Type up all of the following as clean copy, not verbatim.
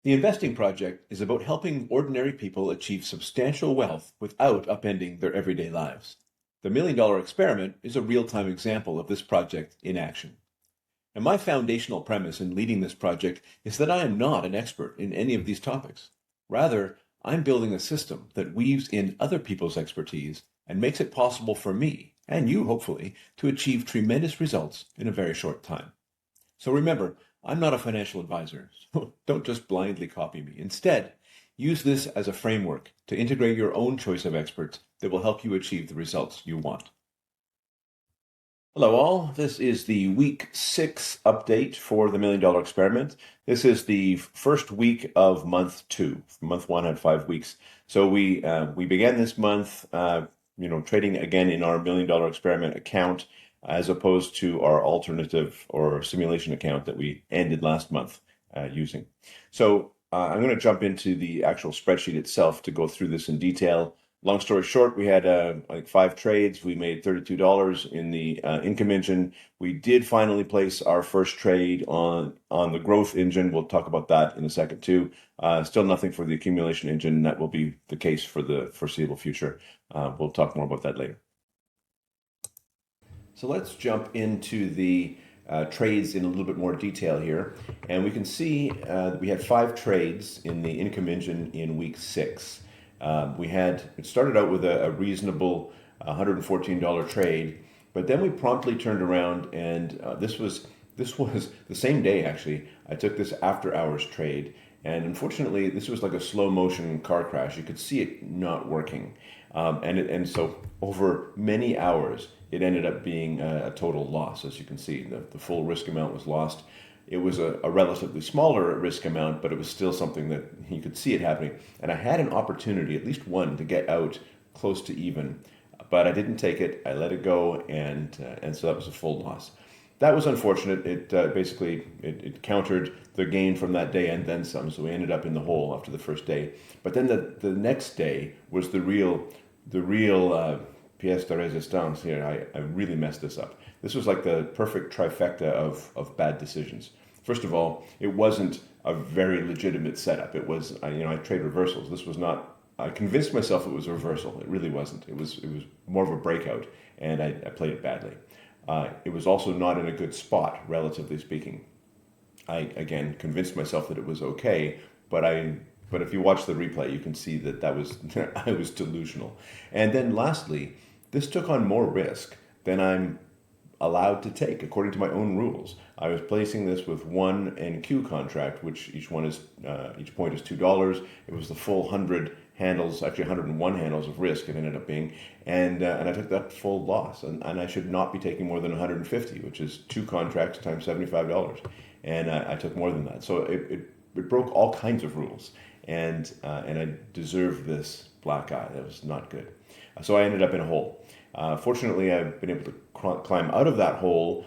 The Investing Project is about helping ordinary people achieve substantial wealth without upending their everyday lives. The Million Dollar Experiment is a real-time example of this project in action. And my foundational premise in leading this project is that I am not an expert in any of these topics. Rather, I'm building a system that weaves in other people's expertise and makes it possible for me, and you hopefully, to achieve tremendous results in a very short time. So remember, I'm not a financial advisor, so don't just blindly copy me. Instead, use this as a framework to integrate your own choice of experts that will help you achieve the results you want. Hello all, this is the week 6 update for the Million Dollar Experiment. This is the first week of month 2. Month 1 had 5 weeks. So we began this month trading again in our Million Dollar Experiment account as opposed to our alternative or simulation account that we ended last month using. So I'm going to jump into the actual spreadsheet itself to go through this in detail. Long story short, we had like 5 trades. We made $32 in the income engine. We did finally place our first trade on the growth engine. We'll talk about that in a second too. Still nothing for the accumulation engine. That will be the case for the foreseeable future. We'll talk more about that later. So let's jump into the trades in a little bit more detail here. And we can see that we had 5 trades in the income engine in week 6. It started out with a reasonable $114 trade, but then we promptly turned around and this was the same day actually. I took this after hours trade, and unfortunately this was like a slow motion car crash. You could see it not working, and so over many hours it ended up being a total loss. As you can see, the full risk amount was lost. It was a relatively smaller risk amount, but it was still something that you could see it happening. And I had an opportunity, at least one, to get out close to even, but I didn't take it. I let it go, and so that was a full loss. That was unfortunate. It basically countered the gain from that day and then some. So we ended up in the hole after the first day. But then the next day was the real pièce de résistance here. I really messed this up. This was like the perfect trifecta of bad decisions. First of all, it wasn't a very legitimate setup. It was, I trade reversals. This was not, I convinced myself it was a reversal. It really wasn't. It was more of a breakout, and I played it badly. It was also not in a good spot, relatively speaking. I, again, convinced myself that it was okay, but if you watch the replay, you can see that was I was delusional. And then lastly, this took on more risk than I'm allowed to take according to my own rules. I was placing this with one NQ contract, which each point is $2. It was the full 100 handles, actually 101 handles of risk it ended up being, and I took that full loss, and I should not be taking more than 150, which is 2 contracts times $75, and I took more than that. So it broke all kinds of rules, and I deserved this black eye. That was not good. So I ended up in a hole. Fortunately, I've been able to climb out of that hole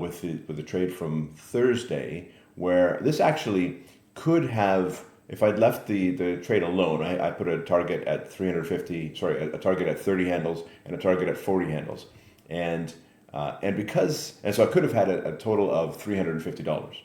with the trade from Thursday, where this actually could have, if I'd left the trade alone, I put a target at a target at 30 handles and a target at 40 handles, and so I could have had a total of $350.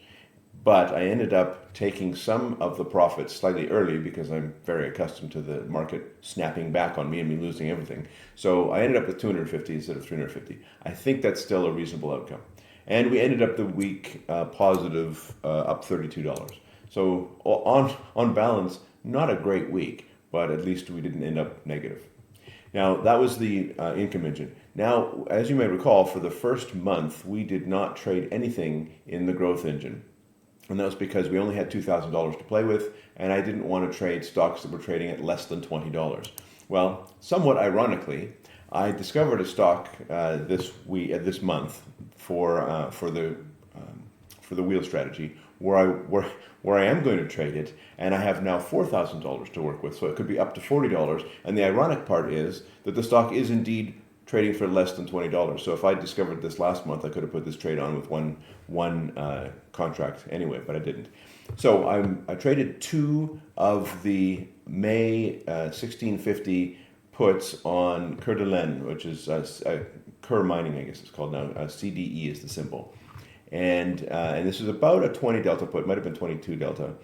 But I ended up taking some of the profits slightly early because I'm very accustomed to the market snapping back on me and me losing everything. So I ended up with 250 instead of 350. I think that's still a reasonable outcome. And we ended up the week positive, up $32. So on balance, not a great week, but at least we didn't end up negative. Now, that was the income engine. Now, as you may recall, for the first month, we did not trade anything in the growth engine. And that was because we only had $2,000 to play with, and I didn't want to trade stocks that were trading at less than $20. Well, somewhat ironically, I discovered a stock this month for the wheel strategy where I am going to trade it, and I have now $4,000 to work with, so it could be up to $40. And the ironic part is that the stock is indeed trading for less than $20. So if I discovered this last month, I could have put this trade on with one contract anyway, but I didn't. So I traded 2 of the May 1650 puts on Coeur d'Alene, which is Coeur Mining, I guess it's called now. CDE is the symbol, and this is about a 20 delta put, might have been 22 delta.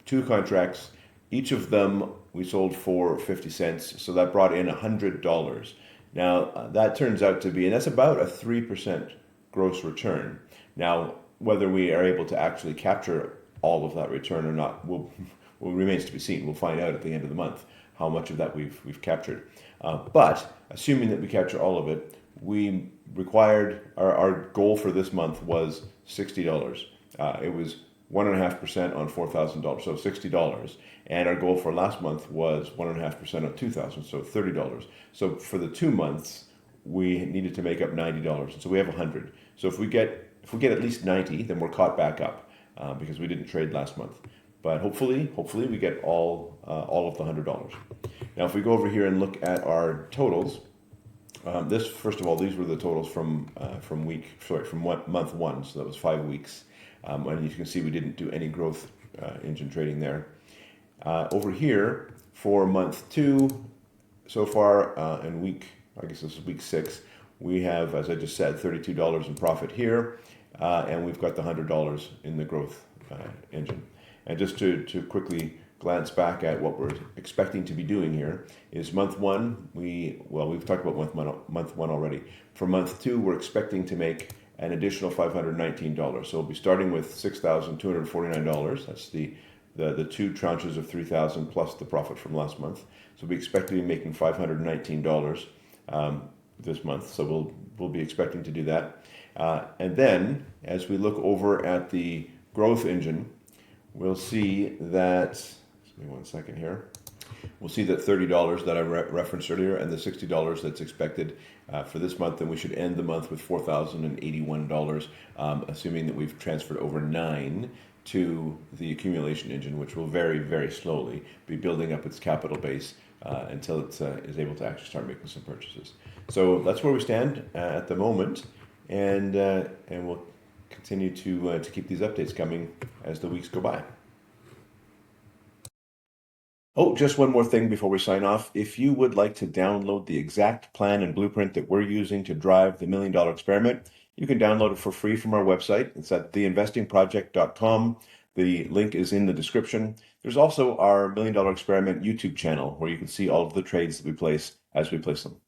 two contracts. Each of them we sold for 50 cents, so that brought in $100. Now, that turns out to be, and that's about a 3% gross return. Now, whether we are able to actually capture all of that return or not will remains to be seen. We'll find out at the end of the month how much of that we've captured. But assuming that we capture all of it, we required our goal for this month was $60. It was 1.5% on $4,000, so $60. And our goal for last month was 1.5% on $2,000, so $30. So for the 2 months, we needed to make up $90, and so we have 100. So if we get at least 90, then we're caught back up because we didn't trade last month. But hopefully we get all of the $100. Now, if we go over here and look at our totals, this first of all, these were the totals from month one, so that was 5 weeks. And you can see we didn't do any growth engine trading there. Over here for month 2, so far in I guess this is week 6, we have, as I just said, $32 in profit here, and we've got the $100 in the growth engine. And just to quickly glance back at what we're expecting to be doing here is month 1, we've talked about month one already. For month 2, we're expecting to make an additional $519. So we'll be starting with $6,249. That's the 2 tranches of $3,000 plus the profit from last month. So we expect to be making $519 this month. So we'll be expecting to do that. And then as we look over at the growth engine, we'll see that, give me one second here. We'll see that $30 that I referenced earlier and the $60 that's expected for this month, and we should end the month with $4,081, assuming that we've transferred over 9 to the accumulation engine, which will very, very slowly be building up its capital base until it is able to actually start making some purchases. So that's where we stand at the moment, and we'll continue to keep these updates coming as the weeks go by. Oh, just one more thing before we sign off. If you would like to download the exact plan and blueprint that we're using to drive the $1 Million Experiment, you can download it for free from our website. It's at theinvestingproject.com. The link is in the description. There's also our $1 Million Experiment YouTube channel where you can see all of the trades that we place as we place them.